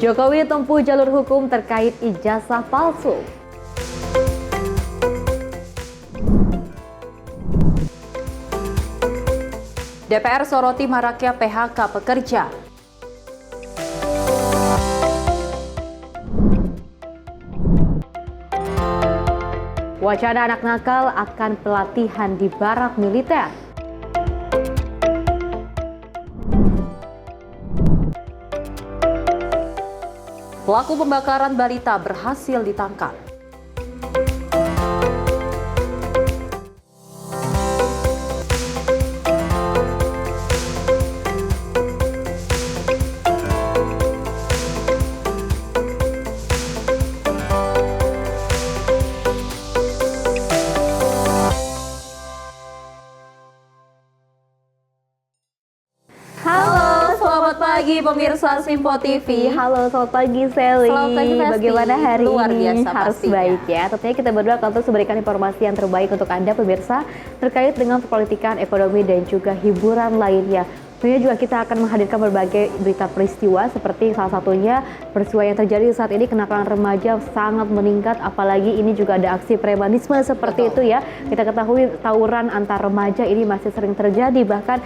Jokowi tempuh jalur hukum terkait ijazah palsu. DPR soroti maraknya PHK pekerja. Wacana anak nakal akan pelatihan di barak militer. Pelaku pembakaran balita berhasil ditangkap. Selamat pagi pemirsa Simpo TV. Halo, selamat pagi Sally. Selamat pagi Festi. Bagaimana hari Luar ini? biasa Harus pastinya. baik ya. Tentunya kita berdua akan terus memberikan informasi yang terbaik untuk Anda pemirsa terkait dengan politikan, ekonomi dan juga hiburan lainnya. Tentunya juga kita akan menghadirkan berbagai berita peristiwa seperti salah satunya peristiwa yang terjadi saat ini kenakalan remaja sangat meningkat, apalagi ini juga ada aksi premanisme seperti itu ya. Kita ketahui tawuran antar remaja ini masih sering terjadi, bahkan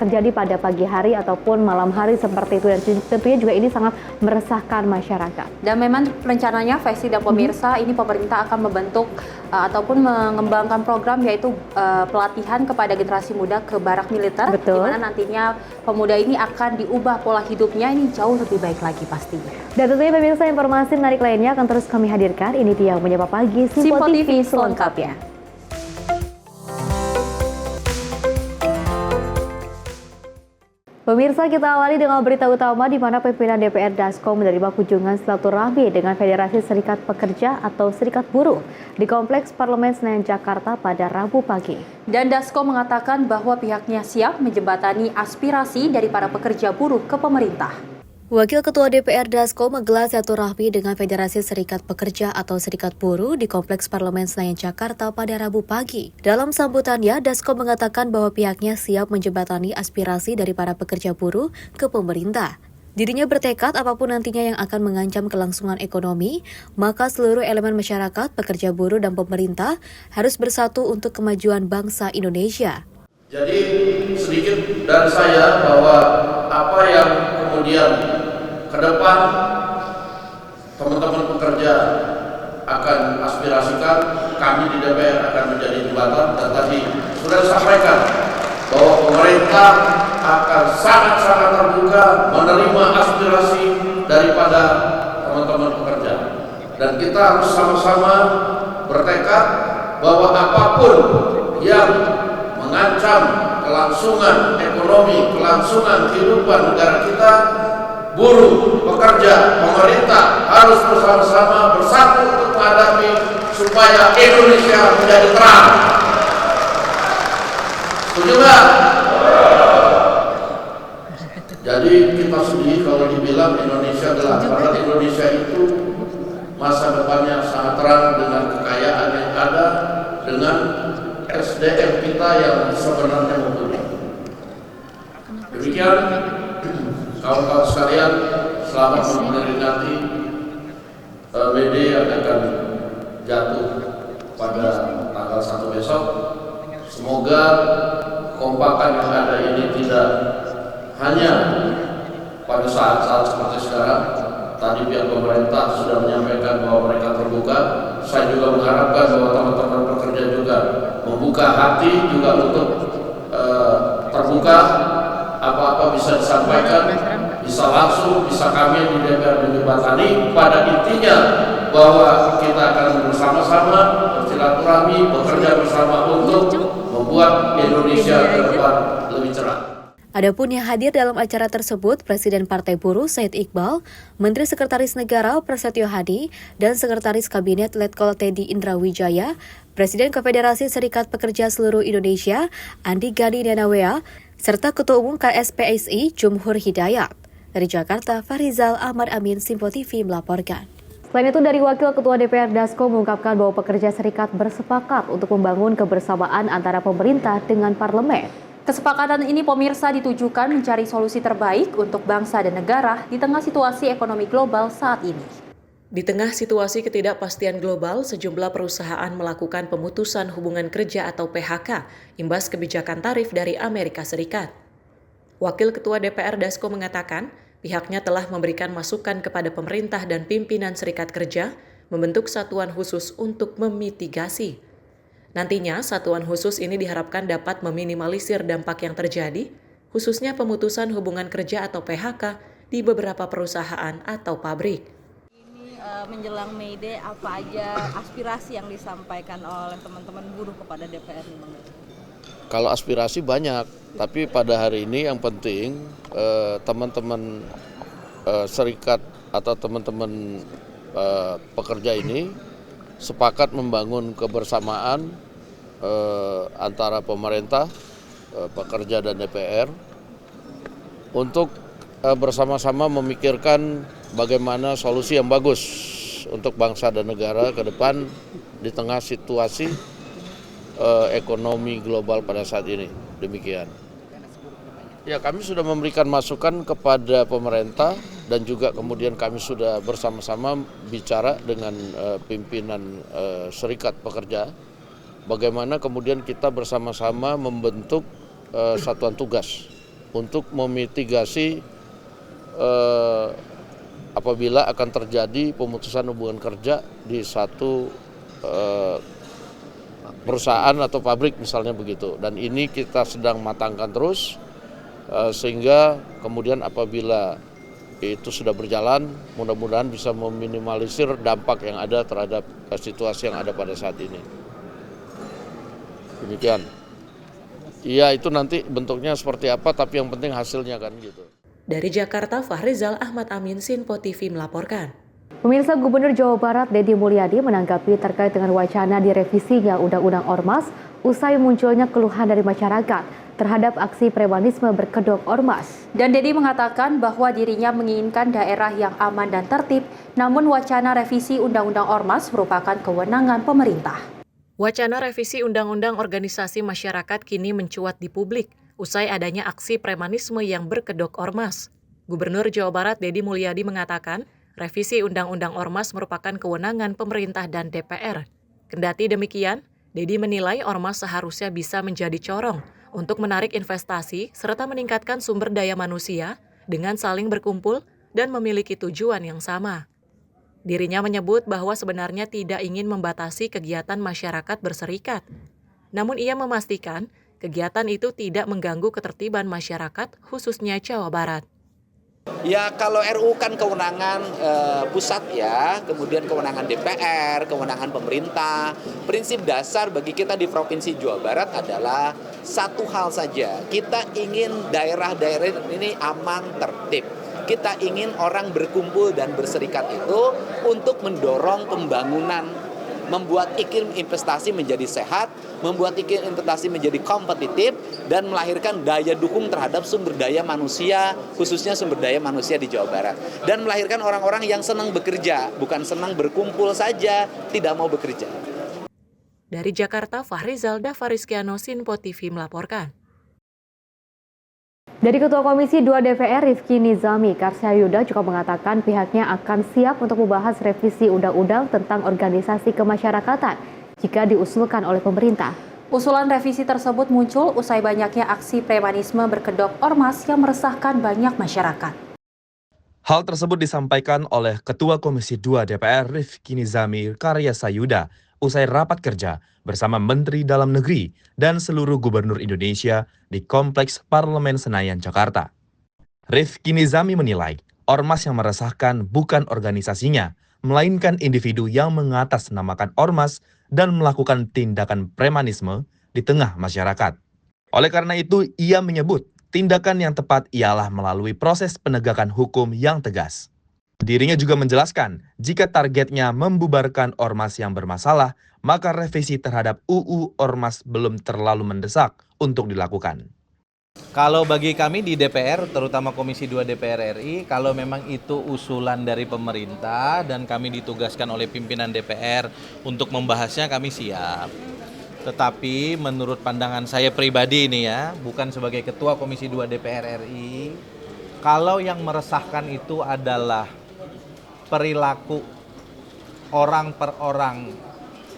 terjadi pada pagi hari ataupun malam hari seperti itu, dan tentunya juga ini sangat meresahkan masyarakat. Dan memang rencananya Festi dan pemirsa ini pemerintah akan membentuk ataupun mengembangkan program yaitu pelatihan kepada generasi muda ke barak militer. Betul. Di mana nantinya pemuda ini akan diubah pola hidupnya ini jauh lebih baik lagi pastinya. Dan tentunya pemirsa informasi menarik lainnya akan terus kami hadirkan. Ini dia Menyapa Pagi Simpo TV selengkapnya. Pemirsa, kita awali dengan berita utama di mana pimpinan DPR Dasko menerima kunjungan silaturahmi dengan Federasi Serikat Pekerja atau Serikat Buruh di Kompleks Parlemen Senayan Jakarta pada Rabu pagi. Dan Dasko mengatakan bahwa pihaknya siap menjembatani aspirasi dari para pekerja buruh ke pemerintah. Wakil Ketua DPR Dasko menggelar silaturahmi dengan Federasi Serikat Pekerja atau Serikat Buruh di Kompleks Parlemen Senayan Jakarta pada Rabu pagi. Dalam sambutannya, Dasko mengatakan bahwa pihaknya siap menjembatani aspirasi dari para pekerja buruh ke pemerintah. Dirinya bertekad apapun nantinya yang akan mengancam kelangsungan ekonomi, maka seluruh elemen masyarakat, pekerja buruh dan pemerintah harus bersatu untuk kemajuan bangsa Indonesia. Jadi sedikit dari saya bahwa apa yang kemudian ke depan teman-teman pekerja akan aspirasikan, kami di DPR akan menjadi jembatan, dan tadi sudah disampaikan bahwa pemerintah akan sangat-sangat terbuka menerima aspirasi daripada teman-teman pekerja, dan kita harus sama-sama bertekad bahwa apapun yang mengancam kelangsungan ekonomi, kelangsungan kehidupan negara kita, buruh, pekerja, pemerintah harus bersama-sama bersatu untuk menghadapi supaya Indonesia menjadi terang. Setuju nggak? Jadi kita sedih kalau dibilang Indonesia gelap, padahal Indonesia itu masa depannya sangat terang dengan kekayaan yang ada, dengan SDM kita yang sebenarnya mumpuni. Demikian kawan-kawan sekalian, selamat memperingati BD yang akan jatuh pada tanggal 1 besok. Semoga kompakan yang ada ini tidak hanya pada saat-saat seperti sekarang. Tadi pihak pemerintah sudah menyampaikan bahwa mereka terbuka. Saya juga mengharapkan bahwa teman-teman pekerja juga membuka hati juga untuk terbuka, apa-apa bisa disampaikan, bisa langsung, bisa kami di DPR menjembatani. Pada intinya bahwa kita akan bersama-sama bersilaturahmi, bekerja bersama untuk membuat Indonesia ke depan lebih cerah. Adapun yang hadir dalam acara tersebut, Presiden Partai Buruh Said Iqbal, Menteri Sekretaris Negara Prasetyo Hadi, dan Sekretaris Kabinet Letkol Teddy Indrawijaya, Presiden Konfederasi Serikat Pekerja Seluruh Indonesia Andi Gani Nenawea, serta Ketua Umum KSPSI Jumhur Hidayat. Dari Jakarta, Farizal Ahmad Amin, Simpo TV melaporkan. Selain itu, dari Wakil Ketua DPR Dasko mengungkapkan bahwa pekerja serikat bersepakat untuk membangun kebersamaan antara pemerintah dengan parlemen. Kesepakatan ini pemirsa ditujukan mencari solusi terbaik untuk bangsa dan negara di tengah situasi ekonomi global saat ini. Di tengah situasi ketidakpastian global, sejumlah perusahaan melakukan pemutusan hubungan kerja atau PHK imbas kebijakan tarif dari Amerika Serikat. Wakil Ketua DPR Dasko mengatakan, pihaknya telah memberikan masukan kepada pemerintah dan pimpinan Serikat Kerja membentuk satuan khusus untuk memitigasi. Nantinya, satuan khusus ini diharapkan dapat meminimalisir dampak yang terjadi, khususnya pemutusan hubungan kerja atau PHK di beberapa perusahaan atau pabrik. Menjelang May Day, apa aja aspirasi yang disampaikan oleh teman-teman buruh kepada DPR? Kalau aspirasi banyak, tapi pada hari ini yang penting teman-teman serikat atau teman-teman pekerja ini sepakat membangun kebersamaan antara pemerintah, pekerja dan DPR untuk bersama-sama memikirkan bagaimana solusi yang bagus untuk bangsa dan negara ke depan di tengah situasi ekonomi global pada saat ini. Demikian. Ya, kami sudah memberikan masukan kepada pemerintah dan juga kemudian kami sudah bersama-sama bicara dengan pimpinan serikat pekerja bagaimana kemudian kita bersama-sama membentuk satuan tugas untuk memitigasi apabila akan terjadi pemutusan hubungan kerja di satu perusahaan atau pabrik misalnya begitu. Dan ini kita sedang matangkan terus sehingga kemudian apabila itu sudah berjalan mudah-mudahan bisa meminimalisir dampak yang ada terhadap situasi yang ada pada saat ini. Demikian. Iya, itu nanti bentuknya seperti apa tapi yang penting hasilnya kan gitu. Dari Jakarta, Fahrizal Ahmad Amin, Sinpo TV melaporkan. Pemirsa, Gubernur Jawa Barat Deddy Mulyadi menanggapi terkait dengan wacana direvisinya Undang-Undang Ormas usai munculnya keluhan dari masyarakat terhadap aksi premanisme berkedok ormas. Dan Deddy mengatakan bahwa dirinya menginginkan daerah yang aman dan tertib, namun wacana revisi Undang-Undang Ormas merupakan kewenangan pemerintah. Wacana revisi Undang-Undang Organisasi Masyarakat kini mencuat di publik usai adanya aksi premanisme yang berkedok ormas. Gubernur Jawa Barat Deddy Mulyadi mengatakan, revisi Undang-Undang Ormas merupakan kewenangan pemerintah dan DPR. Kendati demikian, Deddy menilai ormas seharusnya bisa menjadi corong untuk menarik investasi serta meningkatkan sumber daya manusia dengan saling berkumpul dan memiliki tujuan yang sama. Dirinya menyebut bahwa sebenarnya tidak ingin membatasi kegiatan masyarakat berserikat. Namun ia memastikan kegiatan itu tidak mengganggu ketertiban masyarakat, khususnya Jawa Barat. Ya, kalau RU kan kewenangan pusat ya, kemudian kewenangan DPR, kewenangan pemerintah. Prinsip dasar bagi kita di Provinsi Jawa Barat adalah satu hal saja. Kita ingin daerah-daerah ini aman, tertib. Kita ingin orang berkumpul dan berserikat itu untuk mendorong pembangunan, membuat iklim investasi menjadi sehat, membuat iklim investasi menjadi kompetitif, dan melahirkan daya dukung terhadap sumber daya manusia, khususnya sumber daya manusia di Jawa Barat. Dan melahirkan orang-orang yang senang bekerja, bukan senang berkumpul saja, tidak mau bekerja. Dari Jakarta, Fahrizal Davarizkiano, Sinpo TV melaporkan. Dari Ketua Komisi 2 DPR Rifki Nizami Karsayuda juga mengatakan pihaknya akan siap untuk membahas revisi undang-undang tentang organisasi kemasyarakatan jika diusulkan oleh pemerintah. Usulan revisi tersebut muncul usai banyaknya aksi premanisme berkedok ormas yang meresahkan banyak masyarakat. Hal tersebut disampaikan oleh Ketua Komisi 2 DPR Rifki Nizami Karsayuda usai rapat kerja bersama Menteri Dalam Negeri dan seluruh gubernur Indonesia di Kompleks Parlemen Senayan, Jakarta. Rifki Nizami menilai ormas yang meresahkan bukan organisasinya, melainkan individu yang mengatasnamakan ormas dan melakukan tindakan premanisme di tengah masyarakat. Oleh karena itu, ia menyebut tindakan yang tepat ialah melalui proses penegakan hukum yang tegas. Dirinya juga menjelaskan, jika targetnya membubarkan ormas yang bermasalah, maka revisi terhadap UU Ormas belum terlalu mendesak untuk dilakukan. Kalau bagi kami di DPR, terutama Komisi 2 DPR RI, kalau memang itu usulan dari pemerintah dan kami ditugaskan oleh pimpinan DPR untuk membahasnya, kami siap. Tetapi menurut pandangan saya pribadi ini ya, bukan sebagai Ketua Komisi 2 DPR RI, kalau yang meresahkan itu adalah perilaku orang per orang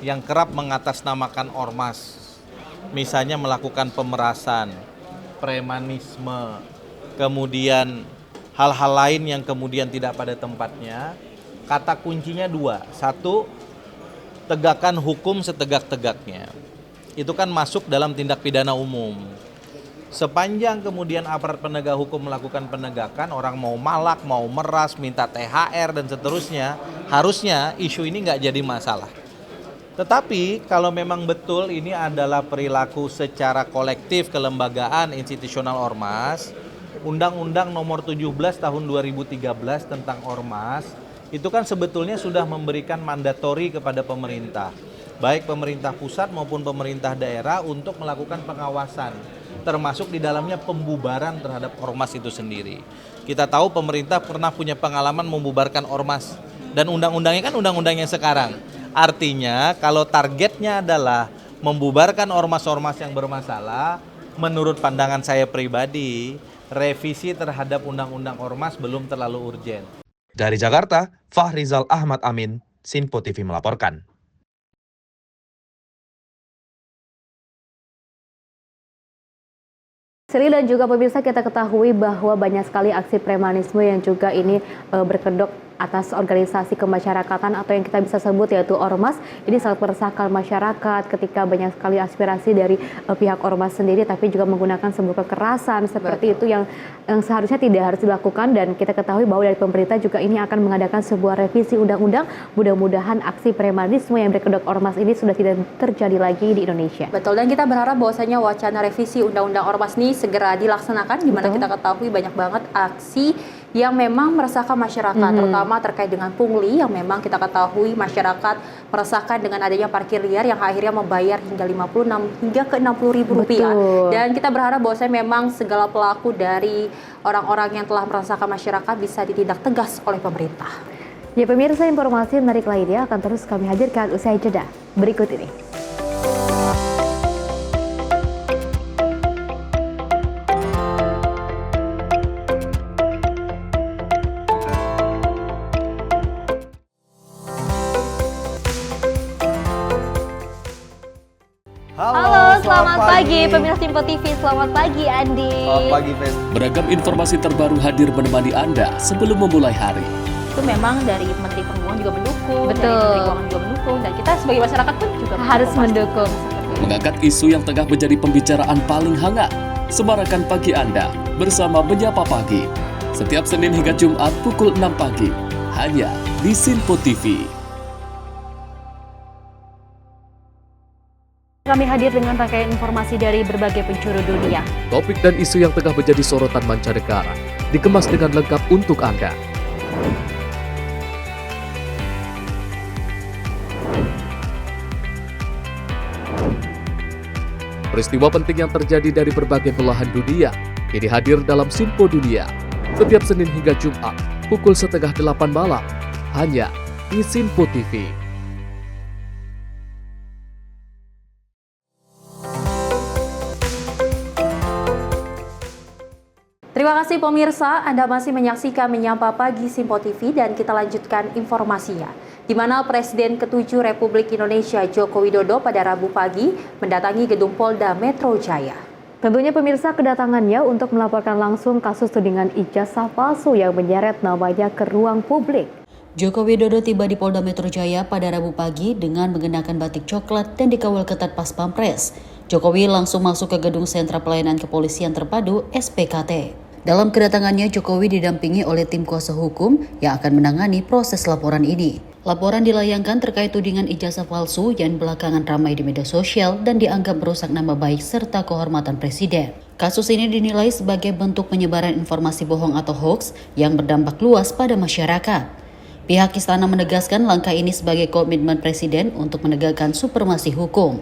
yang kerap mengatasnamakan ormas, misalnya melakukan pemerasan, premanisme, kemudian hal-hal lain yang kemudian tidak pada tempatnya. Kata kuncinya dua. Satu, tegakkan hukum setegak-tegaknya. Itu kan masuk dalam tindak pidana umum. Sepanjang kemudian aparat penegak hukum melakukan penegakan, orang mau malak, mau meras, minta THR dan seterusnya, harusnya isu ini nggak jadi masalah. Tetapi kalau memang betul ini adalah perilaku secara kolektif kelembagaan institusional ormas, Undang-Undang Nomor 17 Tahun 2013 tentang ormas, itu kan sebetulnya sudah memberikan mandatori kepada pemerintah, baik pemerintah pusat maupun pemerintah daerah untuk melakukan pengawasan, termasuk di dalamnya pembubaran terhadap ormas itu sendiri. Kita tahu pemerintah pernah punya pengalaman membubarkan ormas, dan undang-undangnya kan undang-undang yang sekarang. Artinya kalau targetnya adalah membubarkan ormas-ormas yang bermasalah, menurut pandangan saya pribadi, revisi terhadap undang-undang ormas belum terlalu urgen. Dari Jakarta, Fahrizal Ahmad Amin, Sinpo TV melaporkan. Sri dan juga pemirsa, kita ketahui bahwa banyak sekali aksi premanisme yang juga ini berkedok atas organisasi kemasyarakatan atau yang kita bisa sebut yaitu ormas. Ini sangat meresahkan masyarakat ketika banyak sekali aspirasi dari pihak ormas sendiri, tapi juga menggunakan sebuah kekerasan seperti itu yang seharusnya tidak harus dilakukan. Dan kita ketahui bahwa dari pemerintah juga ini akan mengadakan sebuah revisi undang-undang. Mudah-mudahan aksi premanisme yang berkedok ormas ini sudah tidak terjadi lagi di Indonesia. Betul, dan kita berharap bahwasanya wacana revisi undang-undang ormas ini segera dilaksanakan, di mana kita ketahui banyak banget aksi yang memang meresahkan masyarakat, terutama terkait dengan pungli yang memang kita ketahui masyarakat meresahkan dengan adanya parkir liar yang akhirnya membayar hingga 56 hingga ke 60 ribu rupiah. Dan kita berharap bahwasanya memang segala pelaku dari orang-orang yang telah meresahkan masyarakat bisa ditindak tegas oleh pemerintah. Ya pemirsa, informasi menarik lainnya akan terus kami hadirkan usai jeda berikut ini. Halo, selamat pagi pemirsa Sinpo TV. Selamat pagi Andi. Selamat pagi, Fes. Beragam informasi terbaru hadir menemani Anda sebelum memulai hari. Itu memang dari Menteri Perhubungan juga mendukung, Betul. dari Menteri Keuangan juga mendukung, dan kita sebagai masyarakat pun juga Harus mendukung. Mengangkat isu yang tengah menjadi pembicaraan paling hangat. Semarakan pagi Anda bersama Menyapa Pagi. Setiap Senin hingga Jumat pukul 6 pagi. Hanya di Sinpo TV. Kami hadir dengan rangkaian informasi dari berbagai penjuru dunia. Topik dan isu yang tengah menjadi sorotan mancanegara dikemas dengan lengkap untuk Anda. Peristiwa penting yang terjadi dari berbagai belahan dunia kini hadir dalam Sinpo Dunia setiap Senin hingga Jumat pukul 7:30 malam hanya di Sinpo TV. Terima kasih pemirsa, Anda masih menyaksikan Menyapa Pagi Sinpo TV, dan kita lanjutkan informasinya. Di mana Presiden ke-7 Republik Indonesia Joko Widodo pada Rabu pagi mendatangi gedung Polda Metro Jaya. Tentunya pemirsa, kedatangannya untuk melaporkan langsung kasus tudingan ijazah palsu yang menyeret namanya ke ruang publik. Joko Widodo tiba di Polda Metro Jaya pada Rabu pagi dengan mengenakan batik coklat dan dikawal ketat Pas Pampres. Jokowi langsung masuk ke gedung Sentra Pelayanan Kepolisian Terpadu (SPKT). Dalam kedatangannya, Jokowi didampingi oleh tim kuasa hukum yang akan menangani proses laporan ini. Laporan dilayangkan terkait tudingan ijazah palsu yang belakangan ramai di media sosial dan dianggap merusak nama baik serta kehormatan Presiden. Kasus ini dinilai sebagai bentuk penyebaran informasi bohong atau hoax yang berdampak luas pada masyarakat. Pihak istana menegaskan langkah ini sebagai komitmen Presiden untuk menegakkan supremasi hukum.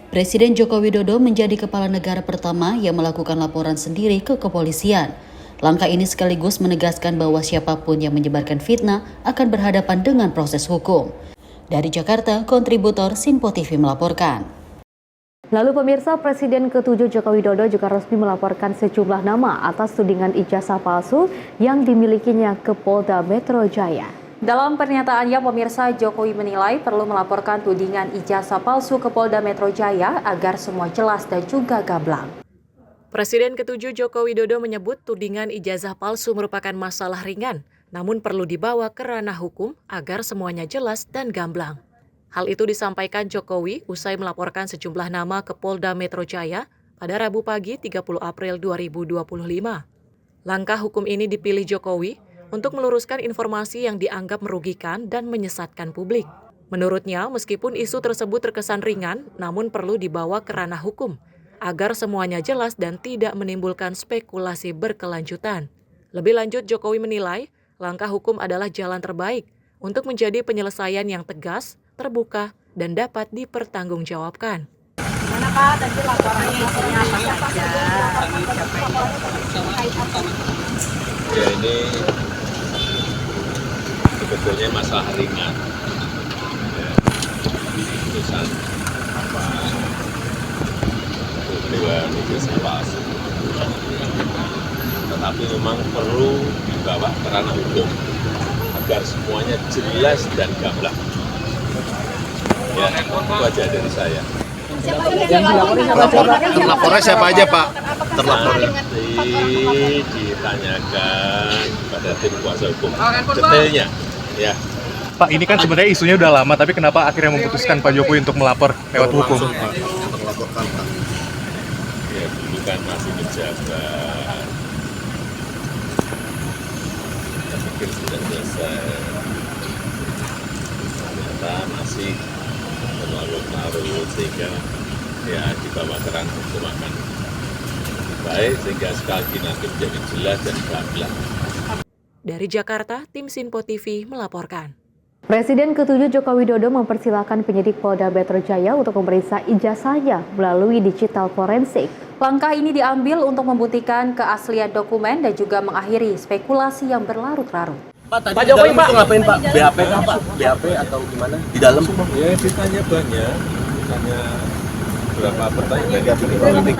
Presiden Joko Widodo menjadi kepala negara pertama yang melakukan laporan sendiri ke kepolisian. Langkah ini sekaligus menegaskan bahwa siapapun yang menyebarkan fitnah akan berhadapan dengan proses hukum. Dari Jakarta, kontributor Sinpo TV melaporkan. Lalu pemirsa, Presiden ke-7 Joko Widodo juga resmi melaporkan sejumlah nama atas tudingan ijazah palsu yang dimilikinya ke Polda Metro Jaya. Dalam pernyataannya, pemirsa, Jokowi menilai perlu melaporkan tudingan ijazah palsu ke Polda Metro Jaya agar semua jelas dan juga gamblang. Presiden ke-7 Joko Widodo menyebut tudingan ijazah palsu merupakan masalah ringan, namun perlu dibawa ke ranah hukum agar semuanya jelas dan gamblang. Hal itu disampaikan Jokowi usai melaporkan sejumlah nama ke Polda Metro Jaya pada Rabu pagi 30 April 2025. Langkah hukum ini dipilih Jokowi untuk meluruskan informasi yang dianggap merugikan dan menyesatkan publik. Menurutnya, meskipun isu tersebut terkesan ringan, namun perlu dibawa ke ranah hukum agar semuanya jelas dan tidak menimbulkan spekulasi berkelanjutan. Lebih lanjut, Jokowi menilai langkah hukum adalah jalan terbaik untuk menjadi penyelesaian yang tegas, terbuka, dan dapat dipertanggungjawabkan. Gimana Pak, tadi laporannya isinya apa saja? Ya, ini sebetulnya masalah ringan. Ya, keputusan Dewan Ijazah Palsu. Tetapi memang perlu dibawa ke ranah hukum agar semuanya jelas dan gamblang. Ya, itu aja dari saya. Terlapornya siapa aja, Pak? Terlapornya Nanti ditanyakan pada tim kuasa hukum detailnya. Ya. Pak, ini kan sebenarnya isunya udah lama, tapi kenapa akhirnya memutuskan Pak Jokowi untuk melapor lewat hukum? Melaporkan, Pak. Ya, dulu kan masih menjabat. Saya pikir sudah selesai. Ternyata masih larut-larut sehingga ya dibawa ke ranah hukum akan baik sehingga sekali lagi nanti menjadi jelas dan gamblang. Dari Jakarta, tim Sinpo TV melaporkan. Presiden ke-7 Joko Widodo mempersilahkan penyidik Polda Metro Jaya untuk memeriksa ijazahnya melalui digital forensik. Langkah ini diambil untuk membuktikan keaslian dokumen dan juga mengakhiri spekulasi yang berlarut-larut. Pak Jokowi, Pak, ngapain Pak? BAP kan Pak? BAP atau gimana? Di dalam? Ya, ditanya banyak. Ditanya berapa pertanyaan.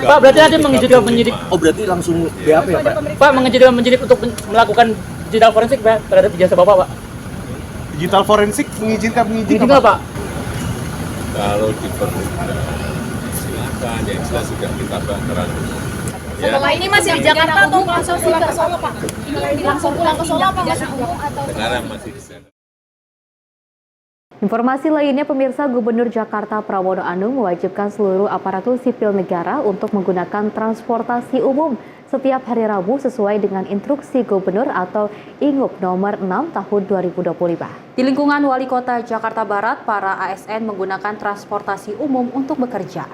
Pak, berarti ada mengizinkan penyidik. Oh, berarti langsung BAP ya, Pak? Pak, mengizinkan penyidik untuk melakukan digital forensik, Pak, terhadap ijazah Bapak, Pak. Digital forensik mengizinkan Pak? Kalau diperlukan, silakan. Yang jelas sudah kita bahas terang. Setelah ini masih di Jakarta atau langsung pulang ke Solo, Pak? Langsung pulang ke Solo apa masih pulang atau? Sekarang masih di sana. Informasi lainnya, pemirsa, Gubernur Jakarta Pramono Anung mewajibkan seluruh aparatur sipil negara untuk menggunakan transportasi umum setiap hari Rabu sesuai dengan instruksi Gubernur atau Ingup nomor 6 tahun 2025. Di lingkungan Wali Kota Jakarta Barat, para ASN menggunakan transportasi umum untuk bekerja.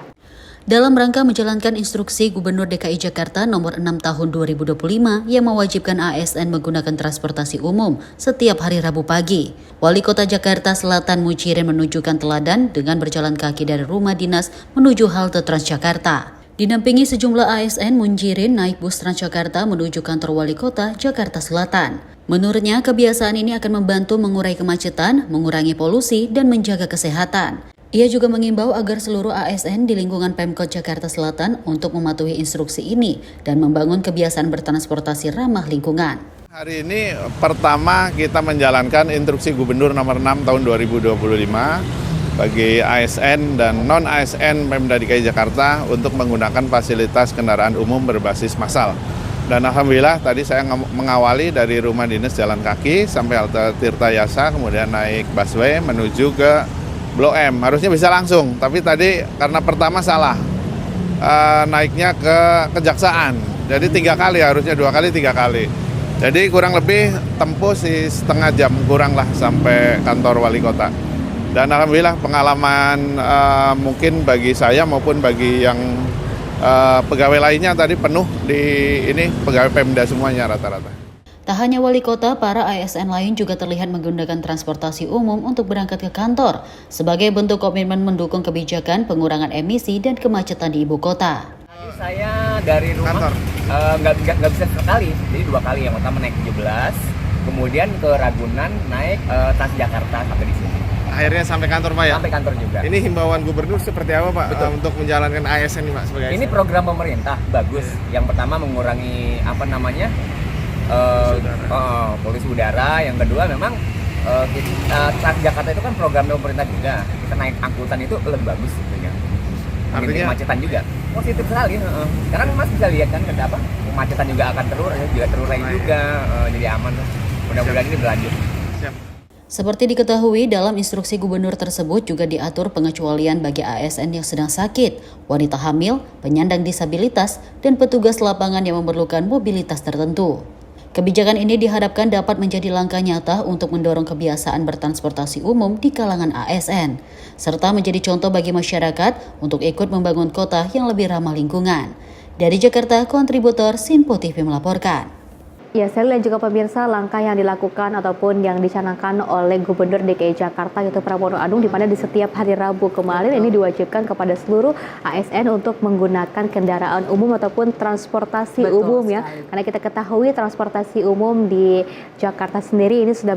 Dalam rangka menjalankan instruksi Gubernur DKI Jakarta nomor 6 tahun 2025 yang mewajibkan ASN menggunakan transportasi umum setiap hari Rabu pagi, Wali Kota Jakarta Selatan Mujirin menunjukkan teladan dengan berjalan kaki dari rumah dinas menuju halte Transjakarta. Didampingi sejumlah ASN, Mujirin naik bus Transjakarta menuju kantor Wali Kota Jakarta Selatan. Menurutnya, kebiasaan ini akan membantu mengurai kemacetan, mengurangi polusi, dan menjaga kesehatan. Ia juga mengimbau agar seluruh ASN di lingkungan Pemkot Jakarta Selatan untuk mematuhi instruksi ini dan membangun kebiasaan bertransportasi ramah lingkungan. Hari ini pertama kita menjalankan instruksi Gubernur nomor 6 tahun 2025 bagi ASN dan non-ASN Pemda DKI Jakarta untuk menggunakan fasilitas kendaraan umum berbasis massal. Dan alhamdulillah tadi saya mengawali dari rumah dinas jalan kaki sampai halte Tirtayasa, kemudian naik busway menuju ke Blok M, harusnya bisa langsung, tapi tadi karena pertama salah, naiknya ke Kejaksaan, jadi 3 kali, harusnya 2 kali, 3 kali. Jadi kurang lebih tempuh setengah jam, kurang lah sampai kantor Wali Kota. Dan alhamdulillah pengalaman mungkin bagi saya maupun bagi yang pegawai lainnya tadi penuh di ini, pegawai Pemda semuanya rata-rata. Tak hanya wali kota, para ASN lain juga terlihat menggunakan transportasi umum untuk berangkat ke kantor sebagai bentuk komitmen mendukung kebijakan pengurangan emisi dan kemacetan di ibu kota. Saya dari rumah nggak bisa sekali, jadi 2 kali. Yang pertama naik 17, kemudian ke Ragunan naik Transjakarta sampai di sini. Akhirnya sampai kantor Pak ya? Sampai kantor juga. Ini himbauan gubernur seperti apa Pak untuk menjalankan ASN ini Pak sebagai ASN? Ini program pemerintah bagus. Yang pertama mengurangi polusi udara. Yang kedua memang Transjakarta itu kan program pemerintah juga. Kita naik angkutan itu lebih bagus gitu ya. Artinya kemacetan juga positif sekali. Sekarang Mas bisa lihat kan kenapa kemacetan juga akan terurai juga, jadi aman. Mudah-mudahan ini berlanjut. Seperti diketahui, dalam instruksi gubernur tersebut juga diatur pengecualian bagi ASN yang sedang sakit, wanita hamil, penyandang disabilitas, dan petugas lapangan yang memerlukan mobilitas tertentu. Kebijakan ini diharapkan dapat menjadi langkah nyata untuk mendorong kebiasaan bertransportasi umum di kalangan ASN, serta menjadi contoh bagi masyarakat untuk ikut membangun kota yang lebih ramah lingkungan. Dari Jakarta, kontributor Sinpo TV melaporkan. Ya, Sel dan juga pemirsa, langkah yang dilakukan ataupun yang dicanangkan oleh Gubernur DKI Jakarta yaitu Pramono Anung, di mana di setiap hari Rabu kemarin ini diwajibkan kepada seluruh ASN untuk menggunakan kendaraan umum ataupun transportasi umum ya. Karena kita ketahui transportasi umum di Jakarta sendiri ini sudah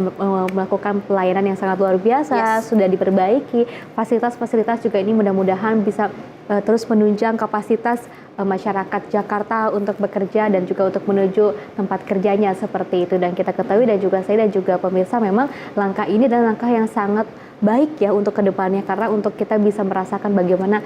melakukan pelayanan yang sangat luar biasa, sudah diperbaiki. Fasilitas-fasilitas juga ini mudah-mudahan bisa terus menunjang kapasitas masyarakat Jakarta untuk bekerja dan juga untuk menuju tempat kerjanya seperti itu. Dan kita ketahui dan juga saya dan juga pemirsa, memang langkah ini adalah langkah yang sangat baik ya untuk kedepannya, karena untuk kita bisa merasakan bagaimana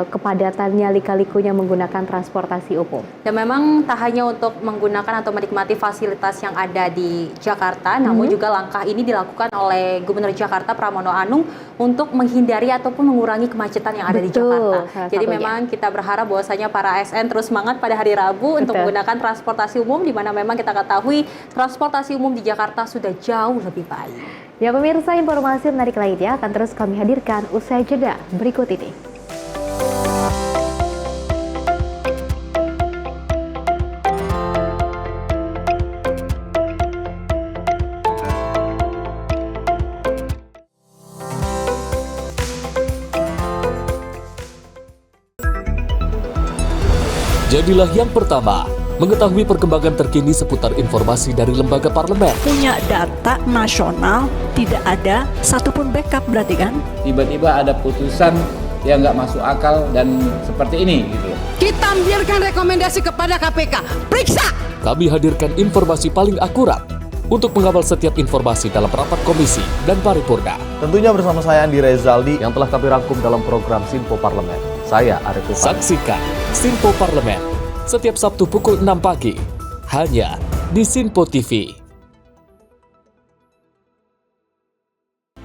kepadatannya, lika-likunya menggunakan transportasi umum. Dan memang tak hanya untuk menggunakan atau menikmati fasilitas yang ada di Jakarta, namun juga langkah ini dilakukan oleh Gubernur Jakarta Pramono Anung untuk menghindari ataupun mengurangi kemacetan yang ada di Jakarta. Jadi memang kita berharap bahwasanya para ASN terus semangat pada hari Rabu untuk menggunakan transportasi umum, di mana memang kita ketahui transportasi umum di Jakarta sudah jauh lebih baik. Ya pemirsa, informasi menarik lainnya akan terus kami hadirkan usai jeda berikut ini. Jadilah yang pertama mengetahui perkembangan terkini seputar informasi dari lembaga parlemen. Punya data nasional, tidak ada satupun backup berarti kan? Tiba-tiba ada putusan yang nggak masuk akal dan seperti ini gitu. Kita biarkan rekomendasi kepada KPK, periksa! Kami hadirkan informasi paling akurat untuk mengawal setiap informasi dalam rapat komisi dan paripurna. Tentunya bersama saya Andi Rezaldi yang telah kami rangkum dalam program Sinpo Parlemen. Saya Arif Rifani. Saksikan Sinpo Parlemen setiap Sabtu pukul 6 pagi hanya di Sinpo TV.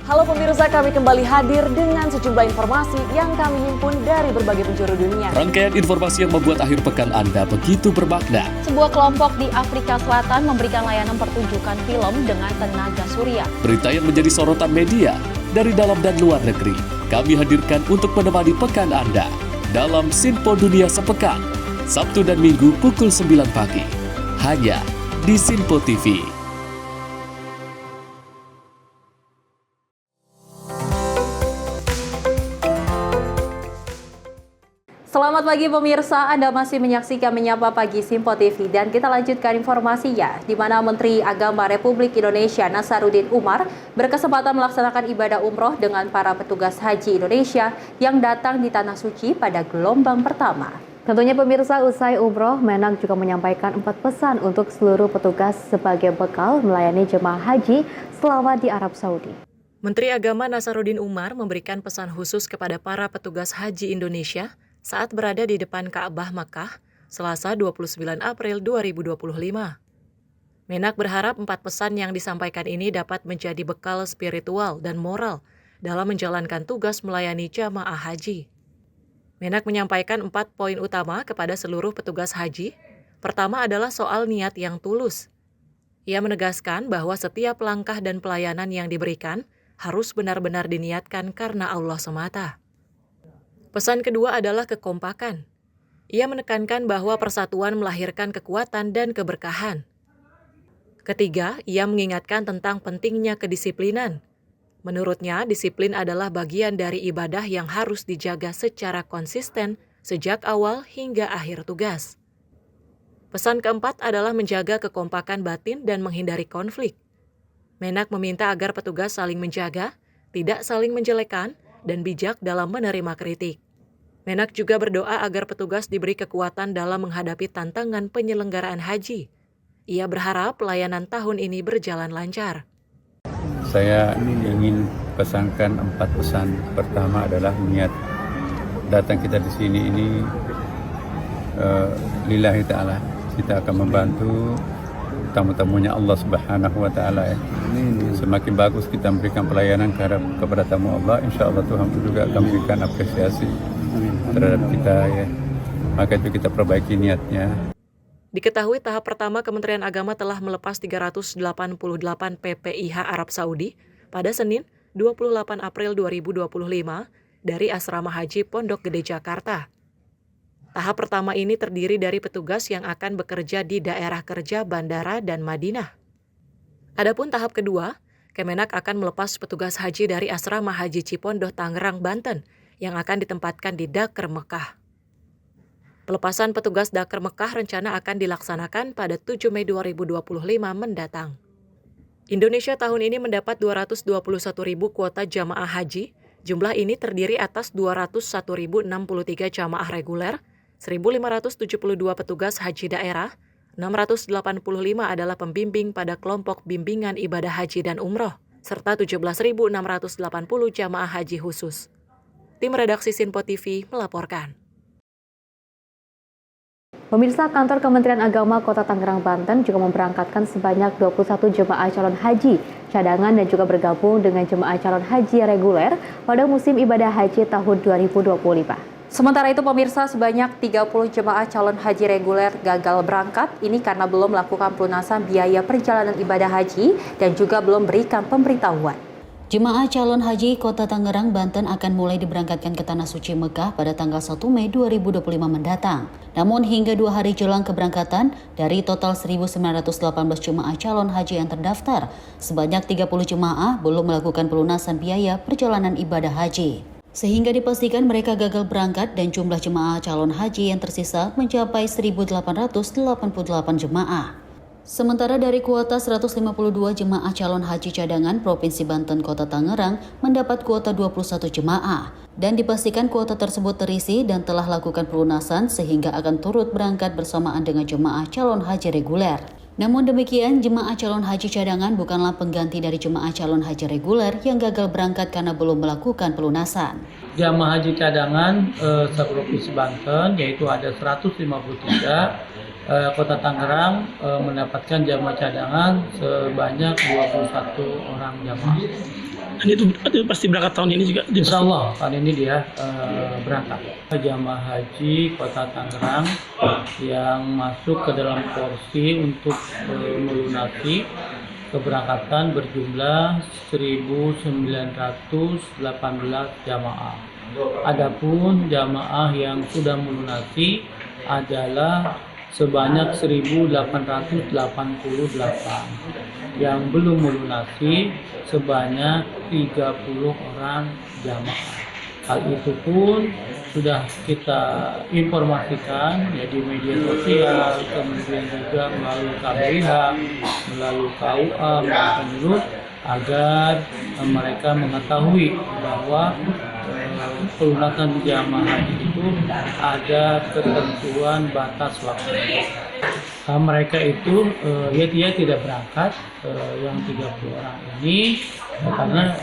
Halo pemirsa, kami kembali hadir dengan sejumlah informasi yang kami himpun dari berbagai penjuru dunia. Rangkaian informasi yang membuat akhir pekan Anda begitu bermakna. Sebuah kelompok di Afrika Selatan memberikan layanan pertunjukan film dengan tenaga surya. Berita yang menjadi sorotan media dari dalam dan luar negeri kami hadirkan untuk menemani pekan Anda dalam Sinpo Dunia Sepekan, Sabtu dan Minggu pukul 9 pagi, hanya di Sinpo TV. Selamat pagi pemirsa, Anda masih menyaksikan Menyapa Pagi Sinpo TV dan kita lanjutkan informasinya, di mana Menteri Agama Republik Indonesia Nasaruddin Umar berkesempatan melaksanakan ibadah umroh dengan para petugas haji Indonesia yang datang di Tanah Suci pada gelombang pertama. Tentunya pemirsa, usai umroh, Menak juga menyampaikan 4 pesan untuk seluruh petugas sebagai bekal melayani jemaah haji selama di Arab Saudi. Menteri Agama Nasaruddin Umar memberikan pesan khusus kepada para petugas haji Indonesia saat berada di depan Ka'bah Makkah, Selasa 29 April 2025. Menak berharap 4 pesan yang disampaikan ini dapat menjadi bekal spiritual dan moral dalam menjalankan tugas melayani jamaah haji. Menak menyampaikan 4 poin utama kepada seluruh petugas haji. Pertama adalah soal niat yang tulus. Ia menegaskan bahwa setiap langkah dan pelayanan yang diberikan harus benar-benar diniatkan karena Allah semata. Pesan kedua adalah kekompakan. Ia menekankan bahwa persatuan melahirkan kekuatan dan keberkahan. Ketiga, ia mengingatkan tentang pentingnya kedisiplinan. Menurutnya, disiplin adalah bagian dari ibadah yang harus dijaga secara konsisten sejak awal hingga akhir tugas. Pesan keempat adalah menjaga kekompakan batin dan menghindari konflik. Menak meminta agar petugas saling menjaga tidak saling menjelekkan, dan bijak dalam menerima kritik. Menak juga berdoa agar petugas diberi kekuatan dalam menghadapi tantangan penyelenggaraan haji. Ia berharap pelayanan tahun ini berjalan lancar. Saya ingin pesankan 4 pesan. Pertama adalah niat datang kita di sini ini lillahi ta'ala. Kita akan membantu tamu-tamunya Allah Subhanahu wa Ta'ala ya. Semakin bagus kita memberikan pelayanan kepada tamu Allah, insya Allah Tuhan juga akan memberikan apresiasi terhadap kita ya. Maka itu kita perbaiki niatnya. Diketahui tahap pertama Kementerian Agama telah melepas 388 PPIH Arab Saudi pada Senin 28 April 2025 dari Asrama Haji Pondok Gede Jakarta. Tahap pertama ini terdiri dari petugas yang akan bekerja di daerah kerja bandara dan Madinah. Adapun tahap kedua, Kemenak akan melepas petugas haji dari Asrama Haji Cipondoh Tangerang, Banten yang akan ditempatkan di Dakar Mekah. Pelepasan petugas Dakar Mekah rencana akan dilaksanakan pada 7 Mei 2025 mendatang. Indonesia tahun ini mendapat 221.000 kuota jamaah haji. Jumlah ini terdiri atas 201.063 jamaah reguler, 1.572 petugas haji daerah, 685 adalah pembimbing pada kelompok bimbingan ibadah haji dan umroh, serta 17.680 jamaah haji khusus. Tim redaksi Sinpo TV melaporkan. Pemirsa, kantor Kementerian Agama Kota Tangerang, Banten juga memberangkatkan sebanyak 21 jemaah calon haji cadangan dan juga bergabung dengan jemaah calon haji reguler pada musim ibadah haji tahun 2025. Sementara itu pemirsa, sebanyak 30 jemaah calon haji reguler gagal berangkat. Ini karena belum melakukan pelunasan biaya perjalanan ibadah haji dan juga belum berikan pemberitahuan. Jemaah calon haji Kota Tangerang, Banten akan mulai diberangkatkan ke Tanah Suci Mekah pada tanggal 1 Mei 2025 mendatang. Namun hingga 2 hari jelang keberangkatan, dari total 1.918 jemaah calon haji yang terdaftar, sebanyak 30 jemaah belum melakukan pelunasan biaya perjalanan ibadah haji. Sehingga dipastikan mereka gagal berangkat dan jumlah jemaah calon haji yang tersisa mencapai 1.888 jemaah. Sementara dari kuota 152 jemaah calon haji cadangan Provinsi Banten Kota Tangerang mendapat kuota 21 jemaah dan dipastikan kuota tersebut terisi dan telah lakukan pelunasan sehingga akan turut berangkat bersamaan dengan jemaah calon haji reguler. Namun demikian, jemaah calon haji cadangan bukanlah pengganti dari jemaah calon haji reguler yang gagal berangkat karena belum melakukan pelunasan. Jemaah haji cadangan se-Provinsi Banten yaitu ada 153. Kota Tangerang mendapatkan jamaah cadangan sebanyak 21 orang jamaah. Dan itu pasti berangkat tahun ini juga? Insya Allah tahun ini dia berangkat. Jamaah haji Kota Tangerang yang masuk ke dalam porsi untuk melunasi keberangkatan berjumlah 1.918 jamaah. Adapun jamaah yang sudah melunasi adalah sebanyak 1.888, yang belum melunasi sebanyak 30 orang jamaah. Hal itu pun sudah kita informasikan ya di media sosial, kemudian juga melalui KBH, melalui KUA, menurut agar mereka mengetahui bahwa pelunasan jamaah haji itu ada ketentuan batas waktu. Mereka itu dia tidak berangkat yang 30 orang ini karena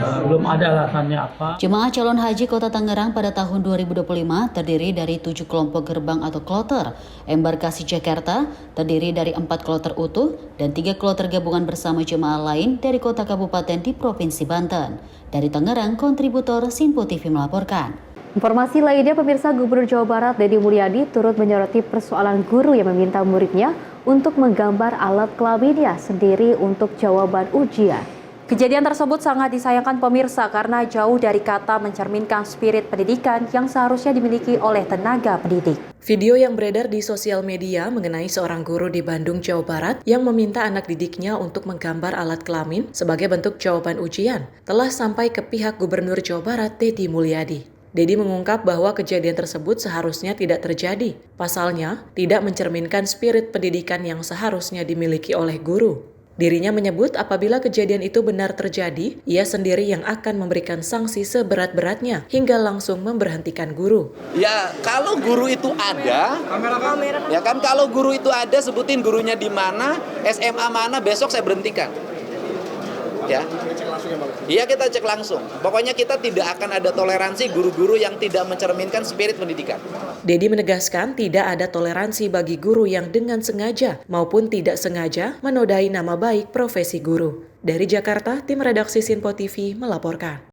belum ada alasannya apa. Jemaah calon haji Kota Tangerang pada tahun 2025 terdiri dari 7 kelompok gerbang atau kloter. Embarkasi Jakarta terdiri dari 4 kloter utuh dan 3 kloter gabungan bersama jemaah lain dari kota kabupaten di Provinsi Banten. Dari Tangerang, kontributor Sinpo TV melaporkan. Informasi lainnya, pemirsa, Gubernur Jawa Barat Deddy Mulyadi turut menyoroti persoalan guru yang meminta muridnya untuk menggambar alat kelaminnya sendiri untuk jawaban ujian. Kejadian tersebut sangat disayangkan pemirsa karena jauh dari kata mencerminkan spirit pendidikan yang seharusnya dimiliki oleh tenaga pendidik. Video yang beredar di sosial media mengenai seorang guru di Bandung, Jawa Barat yang meminta anak didiknya untuk menggambar alat kelamin sebagai bentuk jawaban ujian telah sampai ke pihak Gubernur Jawa Barat Deddy Mulyadi. Deddy mengungkap bahwa kejadian tersebut seharusnya tidak terjadi. Pasalnya, tidak mencerminkan spirit pendidikan yang seharusnya dimiliki oleh guru. Dirinya menyebut apabila kejadian itu benar terjadi, ia sendiri yang akan memberikan sanksi seberat-beratnya hingga langsung memberhentikan guru. Ya kalau guru itu ada, ya kan kalau guru itu ada sebutin gurunya di mana, SMA mana, besok saya berhentikan. Ya. Iya kita cek langsung. Pokoknya kita tidak akan ada toleransi guru-guru yang tidak mencerminkan spirit pendidikan. Dedi menegaskan tidak ada toleransi bagi guru yang dengan sengaja maupun tidak sengaja menodai nama baik profesi guru. Dari Jakarta, tim redaksi Sinpo TV melaporkan.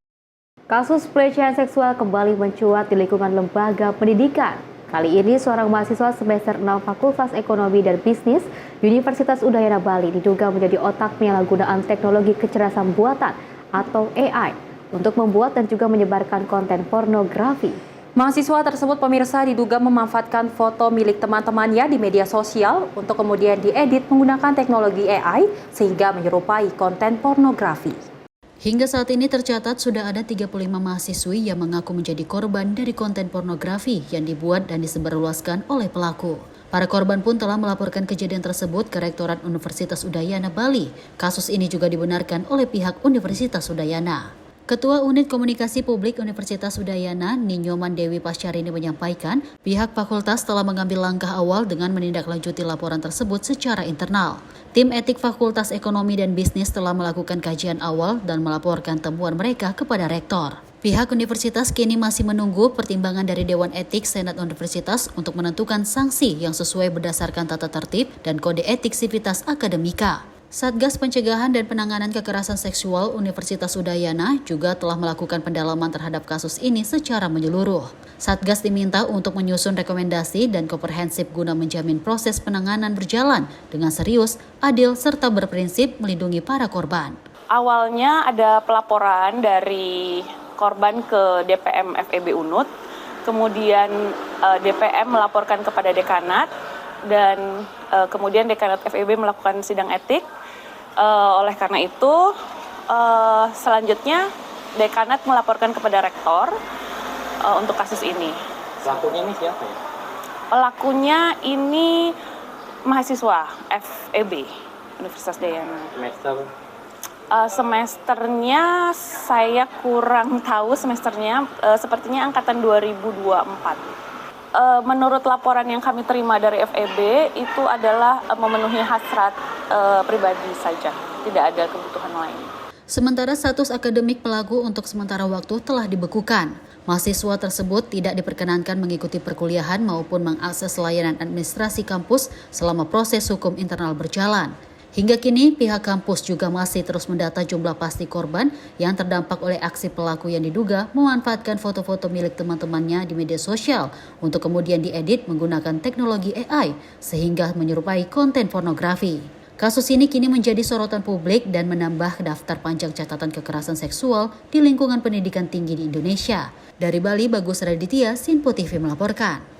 Kasus pelecehan seksual kembali mencuat di lingkungan lembaga pendidikan. Kali ini seorang mahasiswa semester 6 Fakultas Ekonomi dan Bisnis Universitas Udayana Bali diduga menjadi otak penyalahgunaan teknologi kecerdasan buatan atau AI untuk membuat dan juga menyebarkan konten pornografi. Mahasiswa tersebut pemirsa diduga memanfaatkan foto milik teman-temannya di media sosial untuk kemudian diedit menggunakan teknologi AI sehingga menyerupai konten pornografi. Hingga saat ini tercatat sudah ada 35 mahasiswi yang mengaku menjadi korban dari konten pornografi yang dibuat dan disebarluaskan oleh pelaku. Para korban pun telah melaporkan kejadian tersebut ke Rektorat Universitas Udayana Bali. Kasus ini juga dibenarkan oleh pihak Universitas Udayana. Ketua Unit Komunikasi Publik Universitas Udayana, Ninyoman Dewi Pascarini menyampaikan, pihak fakultas telah mengambil langkah awal dengan menindaklanjuti laporan tersebut secara internal. Tim etik Fakultas Ekonomi dan Bisnis telah melakukan kajian awal dan melaporkan temuan mereka kepada rektor. Pihak universitas kini masih menunggu pertimbangan dari Dewan Etik Senat Universitas untuk menentukan sanksi yang sesuai berdasarkan tata tertib dan kode etik sivitas akademika. Satgas Pencegahan dan Penanganan Kekerasan Seksual Universitas Udayana juga telah melakukan pendalaman terhadap kasus ini secara menyeluruh. Satgas diminta untuk menyusun rekomendasi dan komprehensif guna menjamin proses penanganan berjalan dengan serius, adil, serta berprinsip melindungi para korban. Awalnya ada pelaporan dari korban ke DPM FEB Unut, kemudian DPM melaporkan kepada dekanat, dan kemudian dekanat FEB melakukan sidang etik. Oleh karena itu, selanjutnya dekanat melaporkan kepada rektor untuk kasus ini. Pelakunya ini siapa ya? Pelakunya ini mahasiswa FEB Universitas Udayana. Semester? Semesternya saya kurang tahu semesternya, sepertinya angkatan 2024. Menurut laporan yang kami terima dari FEB itu adalah memenuhi hasrat pribadi saja, tidak ada kebutuhan lain. Sementara status akademik pelaku untuk sementara waktu telah dibekukan. Mahasiswa tersebut tidak diperkenankan mengikuti perkuliahan maupun mengakses layanan administrasi kampus selama proses hukum internal berjalan. Hingga kini, pihak kampus juga masih terus mendata jumlah pasti korban yang terdampak oleh aksi pelaku yang diduga memanfaatkan foto-foto milik teman-temannya di media sosial untuk kemudian diedit menggunakan teknologi AI sehingga menyerupai konten pornografi. Kasus ini kini menjadi sorotan publik dan menambah daftar panjang catatan kekerasan seksual di lingkungan pendidikan tinggi di Indonesia. Dari Bali, Bagus Raditya, Sinpo TV melaporkan.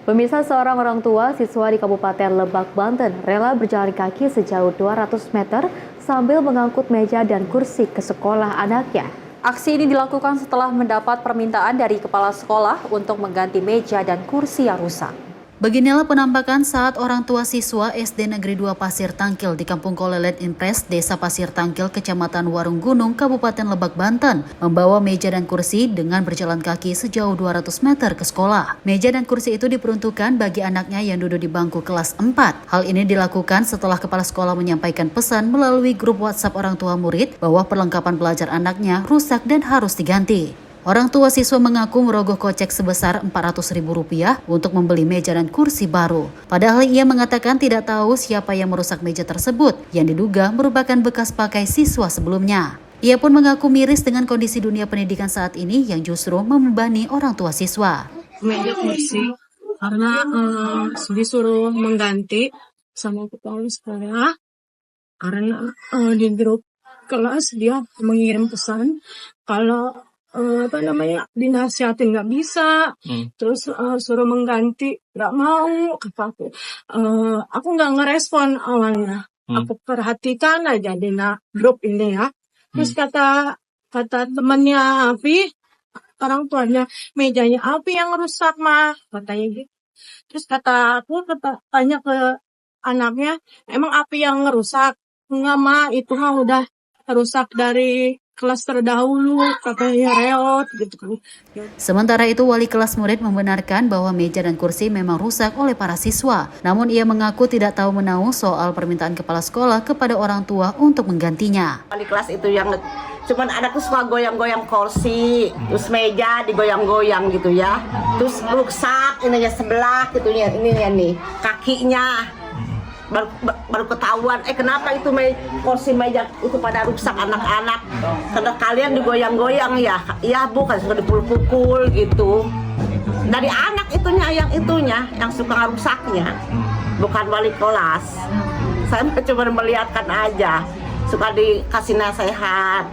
Pemirsa, seorang orang tua siswa di Kabupaten Lebak, Banten rela berjalan kaki sejauh 200 meter sambil mengangkut meja dan kursi ke sekolah anaknya. Aksi ini dilakukan setelah mendapat permintaan dari kepala sekolah untuk mengganti meja dan kursi yang rusak. Beginilah penampakan saat orang tua siswa SD Negeri 2 Pasir Tangkil di Kampung Kolelet Impres, Desa Pasir Tangkil, Kecamatan Warung Gunung, Kabupaten Lebak, Banten, membawa meja dan kursi dengan berjalan kaki sejauh 200 meter ke sekolah. Meja dan kursi itu diperuntukkan bagi anaknya yang duduk di bangku kelas 4. Hal ini dilakukan setelah kepala sekolah menyampaikan pesan melalui grup WhatsApp orang tua murid bahwa perlengkapan belajar anaknya rusak dan harus diganti. Orang tua siswa mengaku merogoh kocek sebesar Rp400.000 untuk membeli meja dan kursi baru. Padahal ia mengatakan tidak tahu siapa yang merusak meja tersebut, yang diduga merupakan bekas pakai siswa sebelumnya. Ia pun mengaku miris dengan kondisi dunia pendidikan saat ini yang justru membebani orang tua siswa. Meja kursi karena disuruh mengganti sama kepala sekolah karena di grup kelas dia mengirim pesan kalau dinasihatin nggak bisa, terus suruh mengganti nggak mau, kata aku nggak ngerespon awalnya, aku perhatikan aja di grup ini ya, terus kata temannya Api, orang tuanya, mejanya Api yang rusak mah, katanya gitu, terus tanya ke anaknya, emang api yang ngerusak. Enggak mah, itu mah udah rusak dari kelas terdahulu, katanya reot gitu kan. Sementara itu, wali kelas murid membenarkan bahwa meja dan kursi memang rusak oleh para siswa. Namun ia mengaku tidak tahu menahu soal permintaan kepala sekolah kepada orang tua untuk menggantinya. Wali kelas itu yang cuman anak tuh suka goyang-goyang kursi, terus meja digoyang-goyang gitu ya. Terus rusak ininya sebelah gitu ya, ininya nih, kakinya. Baru ketahuan, kenapa itu kursi meja itu pada rusak anak-anak, karena kalian digoyang-goyang ya, iya Bu, kan suka dipukul-pukul gitu. Dari anak itunya yang suka ngerusaknya, bukan wali kelas. Saya cuma melihatkan aja, suka dikasih nasihat,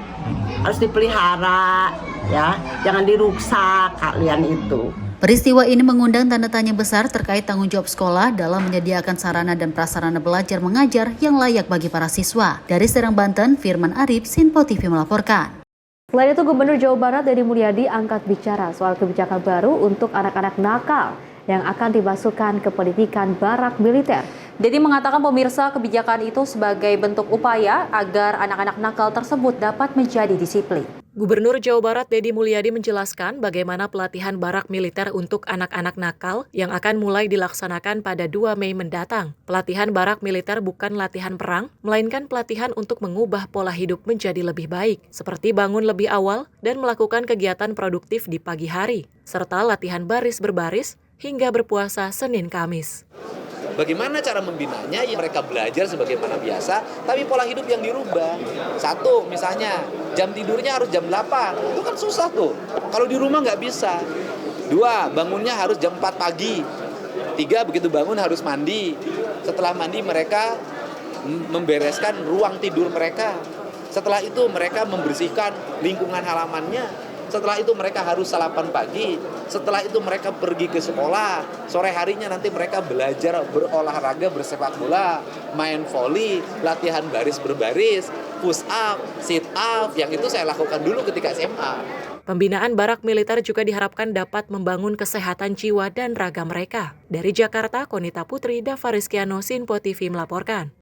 harus dipelihara, ya, jangan dirusak kalian itu. Peristiwa ini mengundang tanda tanya besar terkait tanggung jawab sekolah dalam menyediakan sarana dan prasarana belajar mengajar yang layak bagi para siswa. Dari Serang, Banten, Firman Arif, Sinpo TV melaporkan. Selain itu, Gubernur Jawa Barat Deddy Mulyadi angkat bicara soal kebijakan baru untuk anak-anak nakal yang akan dimasukkan ke pendidikan barak militer. Deddy mengatakan pemirsa kebijakan itu sebagai bentuk upaya agar anak-anak nakal tersebut dapat menjadi disiplin. Gubernur Jawa Barat Deddy Mulyadi menjelaskan bagaimana pelatihan barak militer untuk anak-anak nakal yang akan mulai dilaksanakan pada 2 Mei mendatang. Pelatihan barak militer bukan latihan perang, melainkan pelatihan untuk mengubah pola hidup menjadi lebih baik, seperti bangun lebih awal dan melakukan kegiatan produktif di pagi hari, serta latihan baris berbaris hingga berpuasa Senin Kamis. Bagaimana cara membinanya? Ya mereka belajar sebagaimana biasa, tapi pola hidup yang dirubah. 1, misalnya jam tidurnya harus jam 8, itu kan susah tuh. Kalau di rumah nggak bisa. 2, bangunnya harus jam 4 pagi. 3, begitu bangun harus mandi. Setelah mandi mereka membereskan ruang tidur mereka. Setelah itu mereka membersihkan lingkungan halamannya. Setelah itu mereka harus sarapan pagi. Setelah itu mereka pergi ke sekolah. Sore harinya nanti mereka belajar berolahraga, bersepak bola, main voli, latihan baris berbaris, push up, sit up. Yang itu saya lakukan dulu ketika SMA. Pembinaan barak militer juga diharapkan dapat membangun kesehatan jiwa dan raga mereka. Dari Jakarta, Konita Putri, Dava Rizkiano, Sinpo TV melaporkan.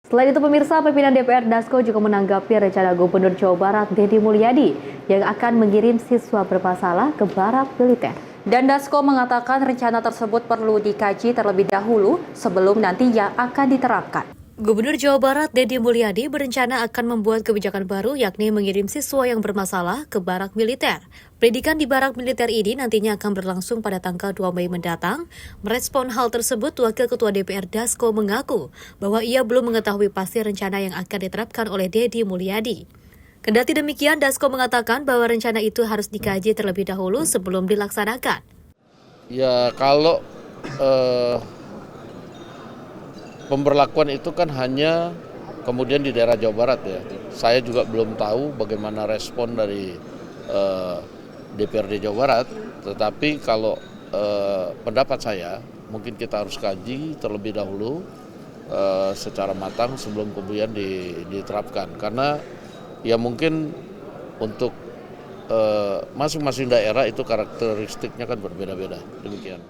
Selain itu, pemirsa, pimpinan DPR Dasko juga menanggapi rencana Gubernur Jawa Barat Deddy Mulyadi yang akan mengirim siswa bermasalah ke barak militer. Dan Dasko mengatakan rencana tersebut perlu dikaji terlebih dahulu sebelum nantinya akan diterapkan. Gubernur Jawa Barat Deddy Mulyadi berencana akan membuat kebijakan baru yakni mengirim siswa yang bermasalah ke barak militer. Pendidikan di barak militer ini nantinya akan berlangsung pada tanggal 2 Mei mendatang. Merespon hal tersebut, Wakil Ketua DPR Dasko mengaku bahwa ia belum mengetahui pasti rencana yang akan diterapkan oleh Deddy Mulyadi. Kendati demikian, Dasko mengatakan bahwa rencana itu harus dikaji terlebih dahulu sebelum dilaksanakan. Ya kalau pemberlakuan itu kan hanya kemudian di daerah Jawa Barat ya. Saya juga belum tahu bagaimana respon dari DPRD Jawa Barat, tetapi kalau pendapat saya mungkin kita harus kaji terlebih dahulu secara matang sebelum kemudian diterapkan. Karena ya mungkin untuk masing-masing daerah itu karakteristiknya kan berbeda-beda. Demikian.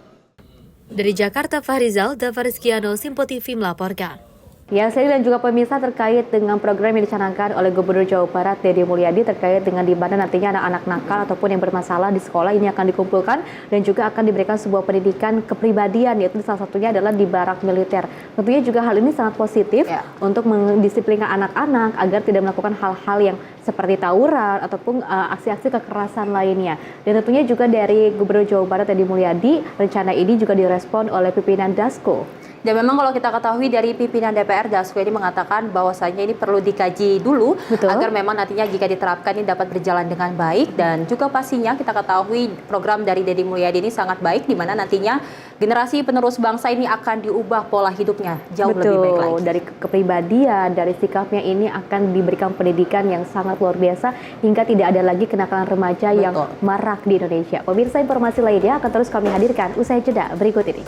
Dari Jakarta, Fahrizal, Dava Rizkiano, Sinpo TV melaporkan. Ya, saya dan juga pemirsa terkait dengan program yang dicanangkan oleh Gubernur Jawa Barat Deddy Mulyadi terkait dengan di mana nantinya anak-anak nakal ataupun yang bermasalah di sekolah ini akan dikumpulkan dan juga akan diberikan sebuah pendidikan kepribadian, yaitu salah satunya adalah di barak militer. Tentunya juga hal ini sangat positif untuk mendisiplinkan anak-anak agar tidak melakukan hal-hal yang seperti tawuran ataupun aksi-aksi kekerasan lainnya. Dan tentunya juga dari Gubernur Jawa Barat Deddy Mulyadi, rencana ini juga direspon oleh pimpinan Dasko. Dan memang kalau kita ketahui dari pimpinan DPR Dasko ini mengatakan bahwasanya ini perlu dikaji dulu. Betul. Agar memang nantinya jika diterapkan ini dapat berjalan dengan baik, dan juga pastinya kita ketahui program dari Deddy Mulyadi ini sangat baik di mana nantinya generasi penerus bangsa ini akan diubah pola hidupnya jauh lebih baik lagi. Dari kepribadian, dari sikapnya ini akan diberikan pendidikan yang sangat luar biasa hingga tidak ada lagi kenakalan remaja yang marak di Indonesia. Pemirsa, informasi lainnya akan terus kami hadirkan usai jeda berikut ini.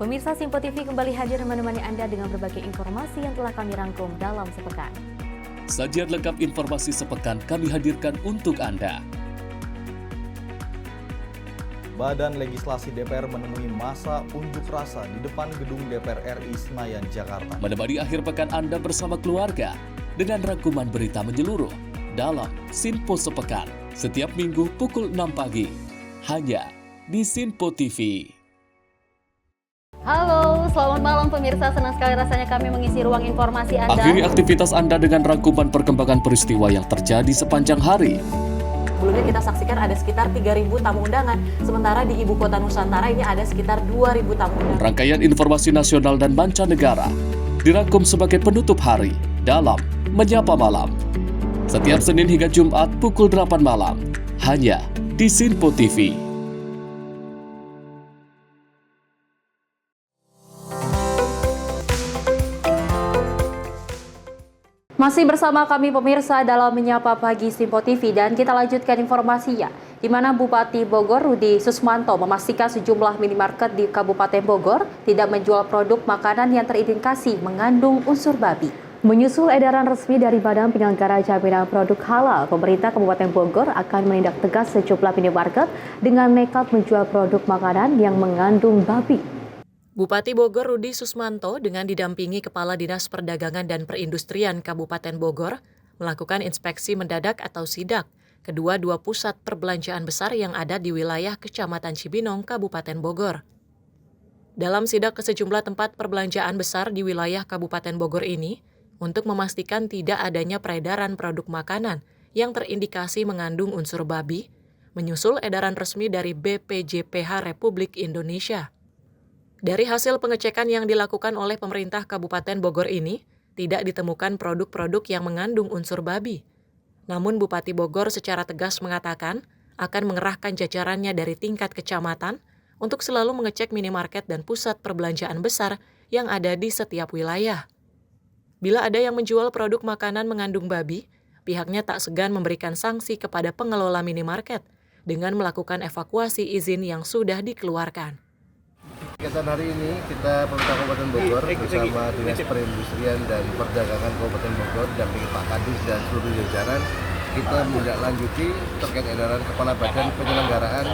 Pemirsa Simpo TV kembali hadir menemani Anda dengan berbagai informasi yang telah kami rangkum dalam sepekan. Sajian lengkap informasi sepekan kami hadirkan untuk Anda. Badan Legislasi DPR menemui masa unjuk rasa di depan gedung DPR RI Senayan, Jakarta. Menemani akhir pekan Anda bersama keluarga dengan rangkuman berita menyeluruh dalam Simpo Sepekan setiap minggu pukul 6 pagi hanya di Simpo TV. Halo, selamat malam pemirsa. Senang sekali rasanya kami mengisi ruang informasi Anda. Akhiri aktivitas Anda dengan rangkuman perkembangan peristiwa yang terjadi sepanjang hari. Sebelumnya kita saksikan ada sekitar 3.000 tamu undangan, sementara di Ibu Kota Nusantara ini ada sekitar 2.000 tamu undangan. Rangkaian informasi nasional dan mancanegara dirangkum sebagai penutup hari dalam Menyapa Malam. Setiap Senin hingga Jumat pukul 8 malam, hanya di Simpo TV. Masih bersama kami pemirsa dalam Menyapa Pagi Simpo TV dan kita lanjutkan informasinya, di mana Bupati Bogor Rudi Susmanto memastikan sejumlah minimarket di Kabupaten Bogor tidak menjual produk makanan yang terindikasi mengandung unsur babi. Menyusul edaran resmi dari Badan Penyelenggara Jaminan Produk Halal, pemerintah Kabupaten Bogor akan menindak tegas sejumlah minimarket dengan nekat menjual produk makanan yang mengandung babi. Bupati Bogor Rudi Susmanto dengan didampingi Kepala Dinas Perdagangan dan Perindustrian Kabupaten Bogor melakukan inspeksi mendadak atau sidak kedua pusat perbelanjaan besar yang ada di wilayah Kecamatan Cibinong, Kabupaten Bogor. Dalam sidak ke sejumlah tempat perbelanjaan besar di wilayah Kabupaten Bogor ini, untuk memastikan tidak adanya peredaran produk makanan yang terindikasi mengandung unsur babi, menyusul edaran resmi dari BPJPH Republik Indonesia. Dari hasil pengecekan yang dilakukan oleh pemerintah Kabupaten Bogor ini, tidak ditemukan produk-produk yang mengandung unsur babi. Namun Bupati Bogor secara tegas mengatakan akan mengerahkan jajarannya dari tingkat kecamatan untuk selalu mengecek minimarket dan pusat perbelanjaan besar yang ada di setiap wilayah. Bila ada yang menjual produk makanan mengandung babi, pihaknya tak segan memberikan sanksi kepada pengelola minimarket dengan melakukan evakuasi izin yang sudah dikeluarkan. Kegiatan hari ini kita pemerintah Kabupaten Bogor bersama Dinas Perindustrian dan Perdagangan Kabupaten Bogor didampingi Pak Kadis dan seluruh jajaran kita menindaklanjuti terkait edaran Kepala Badan Penyelenggaraan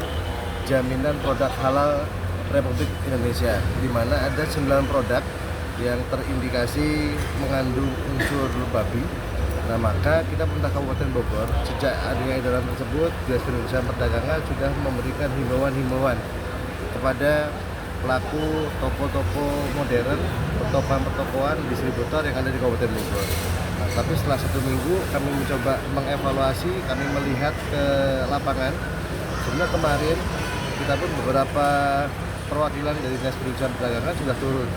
Jaminan Produk Halal Republik Indonesia, di mana ada 9 produk yang terindikasi mengandung unsur babi. Nah, maka kita pemerintah Kabupaten Bogor sejak adanya edaran tersebut, Dinas Perindustrian Perdagangan sudah memberikan himbauan-himbauan kepada pelaku toko-toko modern, pertokoan distributor yang ada di Kabupaten Bogor. Nah, tapi setelah 1 minggu kami mencoba mengevaluasi, kami melihat ke lapangan. Sebenarnya kemarin kita pun beberapa perwakilan dari Dinas Perindustrian Perdagangan sudah turun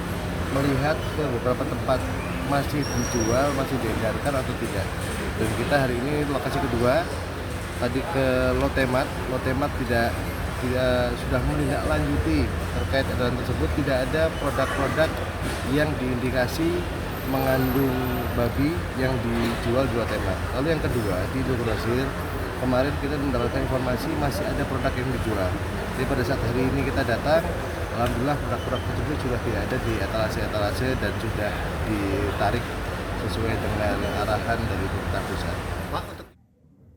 melihat ke beberapa tempat masih dijual, masih diedarkan atau tidak. Dan kita hari ini lokasi kedua tadi ke Lotemat tidak sudah menindaklanjuti terkait edaran tersebut, tidak ada produk-produk yang diindikasi mengandung babi yang dijual di Lotemat. Lalu yang kedua di Indogrosir, kemarin kita mendapatkan informasi masih ada produk yang dijual. Jadi pada saat hari ini kita datang, alhamdulillah produk-produk tersebut sudah tidak ada di etalase-etalase dan sudah ditarik sesuai dengan arahan dari pemerintah pusat.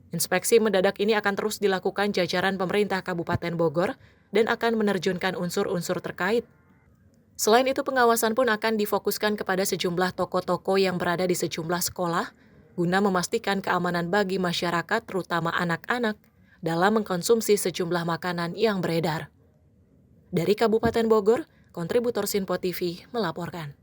Inspeksi mendadak ini akan terus dilakukan jajaran pemerintah Kabupaten Bogor dan akan menerjunkan unsur-unsur terkait. Selain itu, pengawasan pun akan difokuskan kepada sejumlah toko-toko yang berada di sejumlah sekolah guna memastikan keamanan bagi masyarakat, terutama anak-anak, dalam mengkonsumsi sejumlah makanan yang beredar. Dari Kabupaten Bogor, kontributor Simpo TV melaporkan.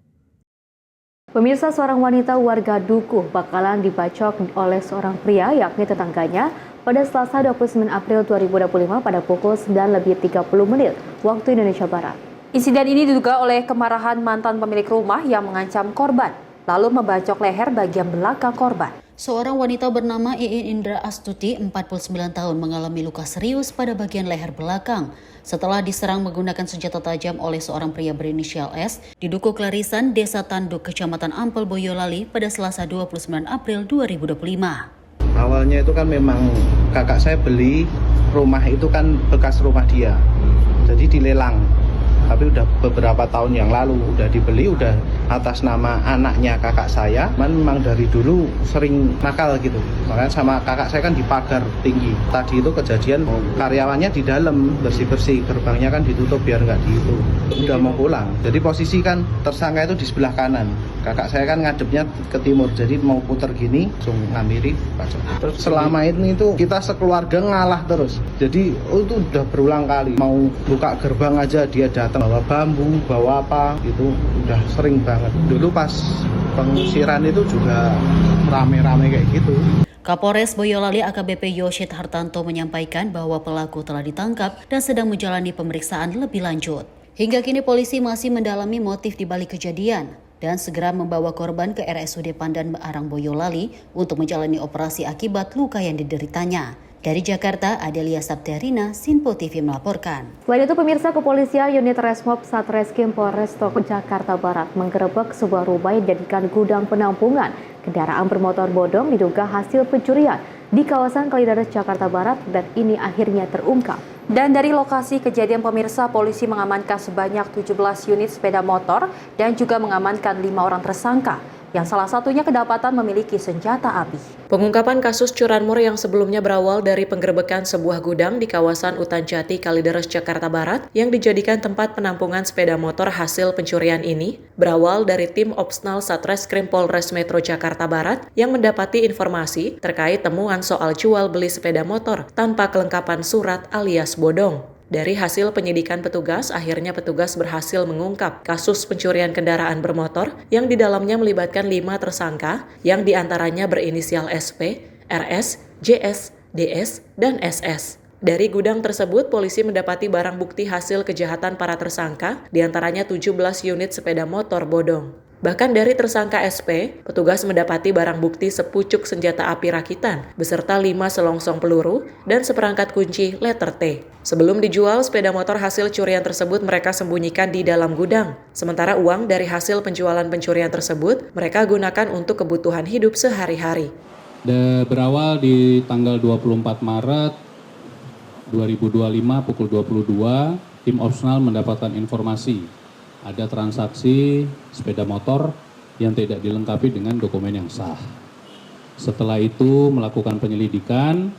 Pemirsa, seorang wanita warga Dukuh bakalan dibacok oleh seorang pria yakni tetangganya pada Selasa 29 April 2025 pada pukul 9:30 waktu Indonesia Barat. Insiden ini diduga oleh kemarahan mantan pemilik rumah yang mengancam korban, lalu membacok leher bagian belakang korban. Seorang wanita bernama Iin Indra Astuti, 49 tahun, mengalami luka serius pada bagian leher belakang setelah diserang menggunakan senjata tajam oleh seorang pria berinisial S di Dukuh Klarisan, Desa Tanduk, Kecamatan Ampel, Boyolali pada Selasa 29 April 2025. Awalnya itu kan memang kakak saya beli rumah itu kan bekas rumah dia, jadi dilelang. tapi udah beberapa tahun yang lalu udah dibeli, udah atas nama anaknya kakak saya. Memang dari dulu sering nakal gitu, makanya sama kakak saya kan di pagar tinggi. Tadi itu kejadian karyawannya di dalam bersih-bersih, gerbangnya kan ditutup biar nggak diitu. Udah mau pulang, jadi posisi kan tersangka itu di sebelah kanan, kakak saya kan ngadepnya ke timur, jadi mau putar gini langsung ngampiri. Terus selama ini itu kita sekeluarga ngalah terus, jadi itu udah berulang kali mau buka gerbang aja dia datang bawa bambu, bawa apa, itu udah sering banget. Dulu pas pengusiran itu juga rame-rame kayak gitu. Kapolres Boyolali AKBP Yoshid Hartanto menyampaikan bahwa pelaku telah ditangkap dan sedang menjalani pemeriksaan lebih lanjut. Hingga kini polisi masih mendalami motif di balik kejadian dan segera membawa korban ke RSUD Pandan Arang Boyolali untuk menjalani operasi akibat luka yang dideritanya. Dari Jakarta, Adelia Sabterina, Sinpo TV melaporkan. Selain itu, pemirsa, kepolisian unit Resmob Satreskrim Polrestor Jakarta Barat menggerebek sebuah rumah yang dijadikan gudang penampungan kendaraan bermotor bodong diduga hasil pencurian di kawasan Kalideres, Jakarta Barat, dan ini akhirnya terungkap. Dan dari lokasi kejadian, pemirsa, polisi mengamankan sebanyak 17 unit sepeda motor dan juga mengamankan 5 orang tersangka, yang salah satunya kedapatan memiliki senjata api. Pengungkapan kasus curanmor yang sebelumnya berawal dari penggerebekan sebuah gudang di kawasan Utan Jati, Kalideres, Jakarta Barat yang dijadikan tempat penampungan sepeda motor hasil pencurian ini berawal dari tim Opsnal Satreskrim Polres Metro Jakarta Barat yang mendapati informasi terkait temuan soal jual beli sepeda motor tanpa kelengkapan surat alias bodong. Dari hasil penyidikan petugas, akhirnya petugas berhasil mengungkap kasus pencurian kendaraan bermotor yang di dalamnya melibatkan 5 tersangka yang diantaranya berinisial SP, RS, JS, DS, dan SS. Dari gudang tersebut, polisi mendapati barang bukti hasil kejahatan para tersangka, diantaranya 17 unit sepeda motor bodong. Bahkan dari tersangka SP, petugas mendapati barang bukti sepucuk senjata api rakitan, beserta 5 selongsong peluru dan seperangkat kunci letter T. Sebelum dijual, sepeda motor hasil curian tersebut mereka sembunyikan di dalam gudang. Sementara uang dari hasil penjualan pencurian tersebut, mereka gunakan untuk kebutuhan hidup sehari-hari. Berawal di tanggal 24 Maret 2025 pukul 22, tim Opsnal mendapatkan informasi ada transaksi sepeda motor yang tidak dilengkapi dengan dokumen yang sah. Setelah itu melakukan penyelidikan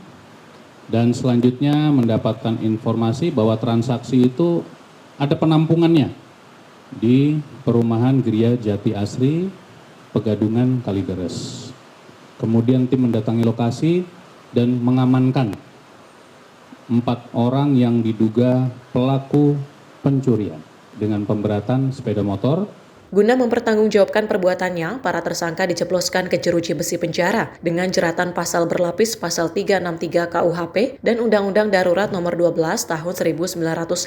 dan selanjutnya mendapatkan informasi bahwa transaksi itu ada penampungannya di perumahan Gria Jati Asri, Pegadungan, Kalideres. Kemudian tim mendatangi lokasi dan mengamankan 4 orang yang diduga pelaku pencurian dengan pemberatan sepeda motor. Guna mempertanggungjawabkan perbuatannya, para tersangka dijebloskan ke jeruji besi penjara dengan jeratan pasal berlapis pasal 363 KUHP dan Undang-Undang Darurat Nomor 12 Tahun 1951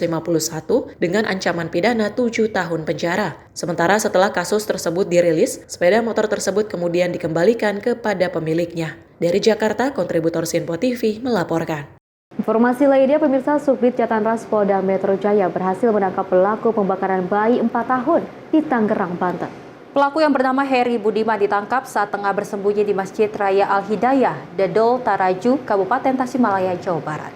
dengan ancaman pidana 7 tahun penjara. Sementara setelah kasus tersebut dirilis, sepeda motor tersebut kemudian dikembalikan kepada pemiliknya. Dari Jakarta, kontributor Sinpo TV melaporkan. Informasi lainnya, pemirsa, Subdit Jatanras Polda Metro Jaya berhasil menangkap pelaku pembakaran bayi 4 tahun di Tangerang, Banten. Pelaku yang bernama Heri Budiman ditangkap saat tengah bersembunyi di Masjid Raya Al-Hidayah, Dedol, Taraju, Kabupaten Tasikmalaya, Jawa Barat.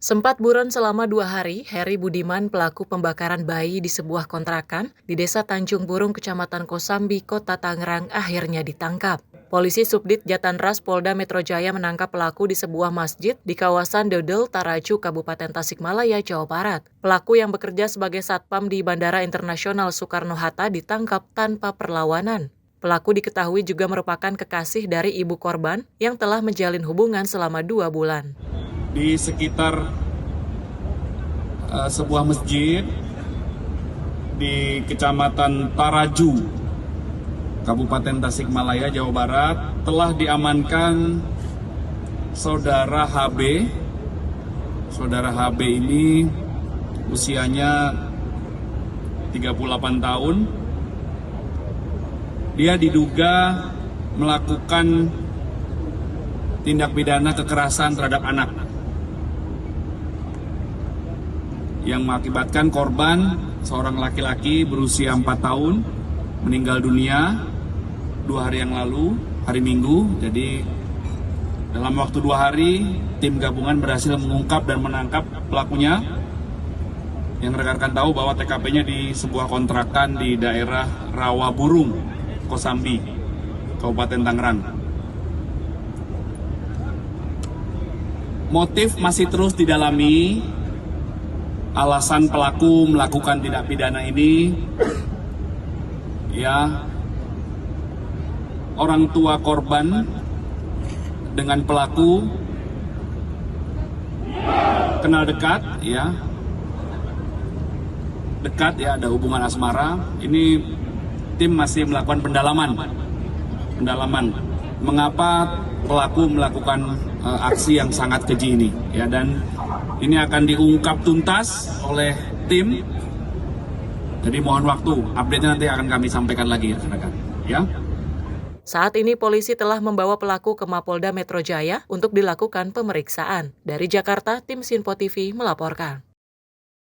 Sempat buron selama 2 hari, Heri Budiman, pelaku pembakaran bayi di sebuah kontrakan di Desa Tanjung Burung, Kecamatan Kosambi, Kota Tangerang, akhirnya ditangkap. Polisi Subdit Jatanras Polda Metro Jaya menangkap pelaku di sebuah masjid di kawasan Dedol, Taraju, Kabupaten Tasikmalaya, Jawa Barat. Pelaku yang bekerja sebagai satpam di Bandara Internasional Soekarno-Hatta ditangkap tanpa perlawanan. Pelaku diketahui juga merupakan kekasih dari ibu korban yang telah menjalin hubungan selama 2 bulan. Di sekitar sebuah masjid di Kecamatan Taraju, Kabupaten Tasikmalaya, Jawa Barat, telah diamankan saudara HB. Saudara HB ini usianya 38 tahun. Dia diduga melakukan tindak pidana kekerasan terhadap anak yang mengakibatkan korban, seorang laki-laki berusia 4 tahun, meninggal dunia 2 hari yang lalu, hari Minggu. Jadi dalam waktu 2 hari, tim gabungan berhasil mengungkap dan menangkap pelakunya. Yang rekan-rekan tahu bahwa TKP-nya di sebuah kontrakan di daerah Rawaburung, Kosambi, Kabupaten Tangerang. Motif masih terus didalami. Alasan pelaku melakukan tindak pidana ini, ya, orang tua korban dengan pelaku kenal dekat, ya, ada hubungan asmara. Ini tim masih melakukan pendalaman mengapa pelaku melakukan aksi yang sangat keji ini, ya, dan ini akan diungkap tuntas oleh tim. Jadi mohon waktu, update-nya nanti akan kami sampaikan lagi, rekan-rekan, ya. Saat ini polisi telah membawa pelaku ke Mapolda Metro Jaya untuk dilakukan pemeriksaan. Dari Jakarta, tim Sinpo TV melaporkan.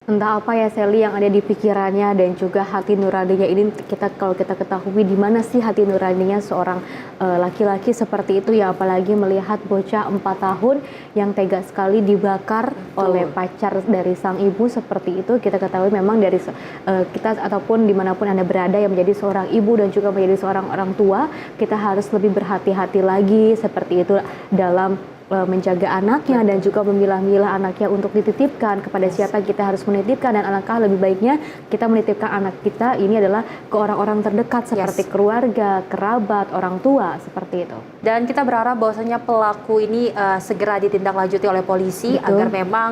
Entah apa ya Sally yang ada di pikirannya dan juga hati nuraninya ini, kalau kita ketahui di mana sih hati nuraninya seorang laki-laki seperti itu ya, apalagi melihat bocah 4 tahun yang tega sekali dibakar oleh pacar dari sang ibu seperti itu. Kita ketahui memang dari kita ataupun dimanapun Anda berada yang menjadi seorang ibu dan juga menjadi seorang orang tua, kita harus lebih berhati-hati lagi seperti itu dalam menjaga anaknya dan juga memilah-milah anaknya untuk dititipkan kepada siapa kita harus menitipkan, dan alangkah lebih baiknya kita menitipkan anak kita ini adalah ke orang-orang terdekat seperti keluarga, kerabat, orang tua seperti itu. Dan kita berharap bahwasanya pelaku ini segera ditindaklanjuti oleh polisi. Betul. Agar memang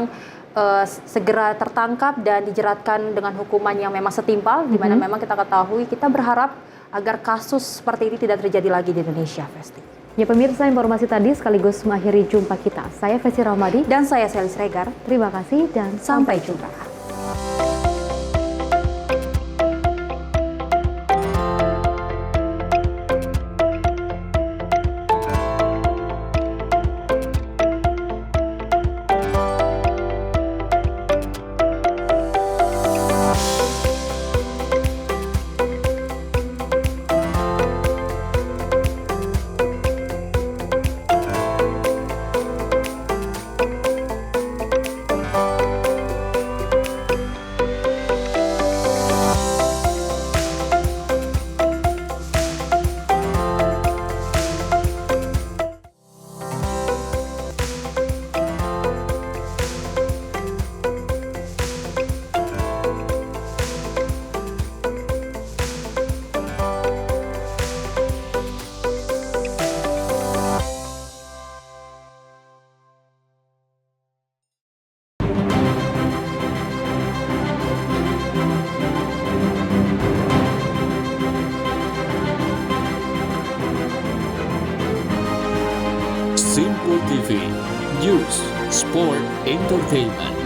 segera tertangkap dan dijeratkan dengan hukuman yang memang setimpal, di mana memang kita ketahui, kita berharap agar kasus seperti ini tidak terjadi lagi di Indonesia, Festi. Ya pemirsa, informasi tadi sekaligus mengakhiri jumpa kita. Saya Festi Rahmadi dan saya Sally Sregar. Terima kasih dan sampai jumpa. Sinpo TV, News, Sport, Entertainment.